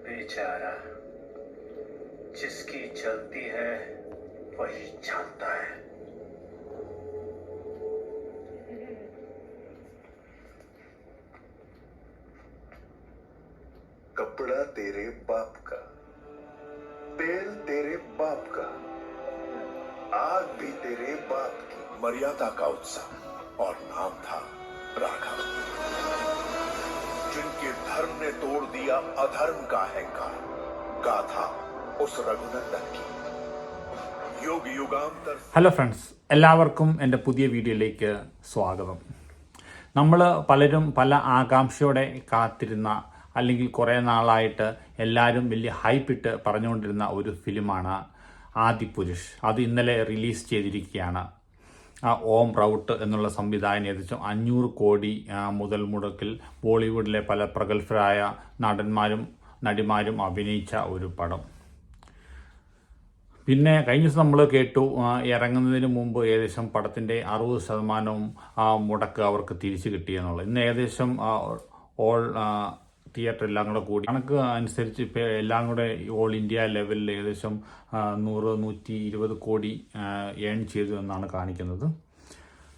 बेचारा जिसकी चलती है वही जानता है. कपड़ा तेरे बाप का, तेल तेरे बाप का, आग भी तेरे बाप की. मर्यादा का उत्सव और नाम था राघव. जिनके धर्म ने तोड़ दिया अधर्म का अहंकार. गाथा उस रघुनंदन की. युग युगांतर. ഹലോ ഫ്രണ്ട്സ്, എല്ലാവർക്കും എൻ്റെ പുതിയ വീഡിയോയിലേക്ക് സ്വാഗതം. നമ്മൾ പലരും പല ആകാംക്ഷയോടെ കാത്തിരുന്ന, അല്ലെങ്കിൽ കുറേ നാളായിട്ട് എല്ലാവരും വലിയ ഹൈപ്പിട്ട് പറഞ്ഞുകൊണ്ടിരുന്ന ഒരു ഫിലിമാണ് ആദിപുരുഷ്. അത് ഇന്നലെ റിലീസ് ചെയ്തിരിക്കുകയാണ്. ഓം റൗട്ട് എന്നുള്ള സംവിധായകൻ ഏകദേശം 500 കോടി മുതൽ മുടക്കിൽ ബോളിവുഡിലെ പല പ്രഗത്ഭരായ നടന്മാരും നടിമാരും അഭിനയിച്ച ഒരു പടം. പിന്നെ കഴിഞ്ഞ ദിവസം നമ്മൾ കേട്ടു, ഇറങ്ങുന്നതിന് മുമ്പ് ഏകദേശം പടത്തിൻ്റെ 60% മുടക്ക് അവർക്ക് തിരിച്ചു കിട്ടിയെന്നുള്ളത്. ഇന്ന് ഏകദേശം ഓൾ തിയേറ്റർ എല്ലാം കൂടെ കൂടി കണക്ക് അനുസരിച്ച് ഇപ്പോൾ എല്ലാം കൂടെ ഓൾ ഇന്ത്യ ലെവലിൽ ഏകദേശം 100-120 കോടി ഏൺ ചെയ്തു എന്നാണ് കാണിക്കുന്നത്.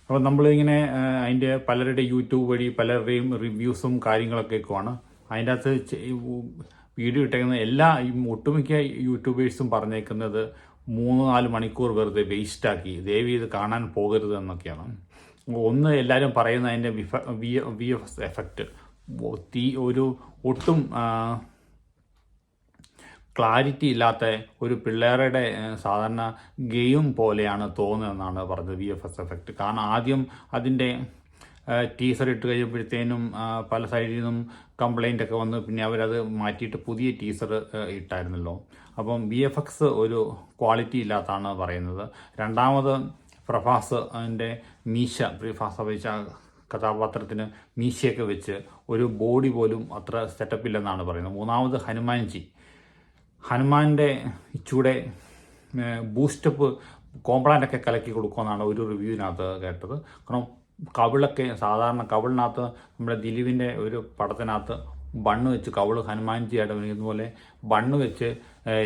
അപ്പോൾ നമ്മളിങ്ങനെ അതിൻ്റെ പലരുടെ യൂട്യൂബ് വഴി പലരുടെയും റിവ്യൂസും കാര്യങ്ങളൊക്കെ കേൾക്കുവാണ്. അതിൻ്റെ അകത്ത് വീഡിയോ ഇട്ടേക്കുന്ന ഒട്ടുമിക്ക യൂട്യൂബേഴ്സും പറഞ്ഞേക്കുന്നത് 3-4 മണിക്കൂർ വെറുതെ വേസ്റ്റാക്കി, ദയവ് ഇത് കാണാൻ പോകരുത് എന്നൊക്കെയാണ്. ഒന്ന് എല്ലാവരും പറയുന്ന അതിൻ്റെ VFX എഫക്റ്റ് ഒരു ഒട്ടും ക്ലാരിറ്റി ഇല്ലാത്ത ഒരു പിള്ളേരുടെ സാധാരണ ഗെയിം പോലെയാണ് തോന്നുന്നതെന്നാണ് പറഞ്ഞത് VFX എഫക്റ്റ്. കാരണം ആദ്യം അതിൻ്റെ ടീസർ ഇട്ട് കഴിയുമ്പോഴത്തേനും പല സൈഡിൽ നിന്നും കംപ്ലൈൻ്റ് ഒക്കെ വന്ന് പിന്നെ അവരത് മാറ്റിയിട്ട് പുതിയ ടീസർ ഇട്ടായിരുന്നല്ലോ. അപ്പം VFX ഒരു ക്വാളിറ്റി ഇല്ലാത്തതാണ് പറയുന്നത്. രണ്ടാമത് പ്രഭാസ് അതിൻ്റെ പ്രഭാസ് അഭിനയിച്ച കഥാപാത്രത്തിന് മീശയൊക്കെ വെച്ച് ഒരു ബോഡി പോലും അത്ര സെറ്റപ്പ് ഇല്ലെന്നാണ് പറയുന്നത്. മൂന്നാമത് ഹനുമാൻ്റെ ഇച്ചൂടെ ബൂസ്റ്റപ്പ് കോംപ്ലാൻ്റൊക്കെ കലക്കി കൊടുക്കുമെന്നാണ് ഒരു റിവ്യൂവിനകത്ത് കേട്ടത്. കാരണം കവിളൊക്കെ സാധാരണ കവിളിനകത്ത് നമ്മുടെ ദിലീപിൻ്റെ ഒരു പടത്തിനകത്ത് ബണ്ണ് വെച്ച് കവിള് ഹനുമാൻജിയായിട്ട് അഭിനയിക്കുന്ന പോലെ ബണ്ണ് വെച്ച്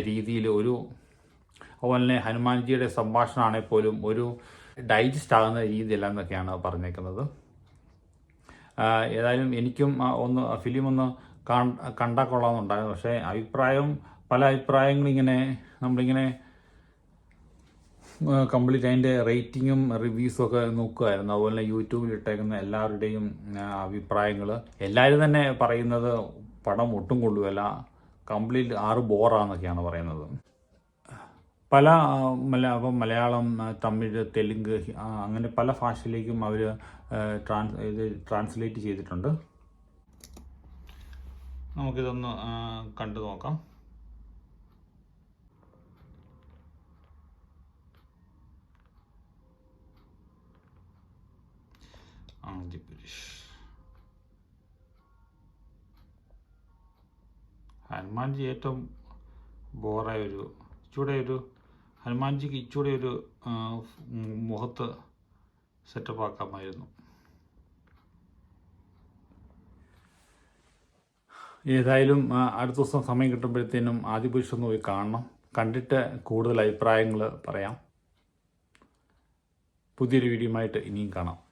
രീതിയിൽ അതുപോലെ തന്നെ ഹനുമാൻജിയുടെ സംഭാഷണമാണെങ്കിൽ പോലും ഒരു ഡൈജസ്റ്റ് ആകുന്ന രീതിയല്ല എന്നൊക്കെയാണ് പറഞ്ഞേക്കുന്നത്. ഏതായാലും എനിക്കും ഫിലിം ഒന്ന് കണ്ടാൽ കൊള്ളാമെന്നുണ്ടായിരുന്നു. പക്ഷേ പല അഭിപ്രായങ്ങളിങ്ങനെ നമ്മളിങ്ങനെ കംപ്ലീറ്റ് അതിൻ്റെ റേറ്റിങ്ങും റിവ്യൂസും ഒക്കെ നോക്കുമായിരുന്നു. അതുപോലെ തന്നെ യൂട്യൂബിൽ ഇട്ടേക്കുന്ന എല്ലാവരുടെയും അഭിപ്രായങ്ങൾ എല്ലാവരും തന്നെ പറയുന്നത് പടം ഒട്ടും കൊള്ളുകയല്ല, കംപ്ലീറ്റ് ബോറാന്നൊക്കെയാണ് പറയുന്നത്. മലയാളം, തമിഴ്, തെലുങ്ക് അങ്ങനെ പല ഭാഷയിലേക്കും അവർ ട്രാൻസ്ലേറ്റ് ചെയ്തിട്ടുണ്ട്. നമുക്കിതൊന്ന് കണ്ടു നോക്കാം. ആദിപുരുഷ്. ഹനുമാൻജി ഏറ്റവും ബോറായ ഹനുമാൻജിക്ക് ഇച്ചൂടെ ഒരു മുഖത്ത് സെറ്റപ്പ് ആക്കാമായിരുന്നു. ഏതായാലും അടുത്ത ദിവസം സമയം കിട്ടുമ്പോഴത്തേനും ആദിപുരുഷ് ഒന്ന് പോയി കാണണം. കണ്ടിട്ട് കൂടുതൽ അഭിപ്രായങ്ങൾ പറയാം. പുതിയൊരു വീഡിയോയുമായിട്ട് ഇനിയും കാണാം.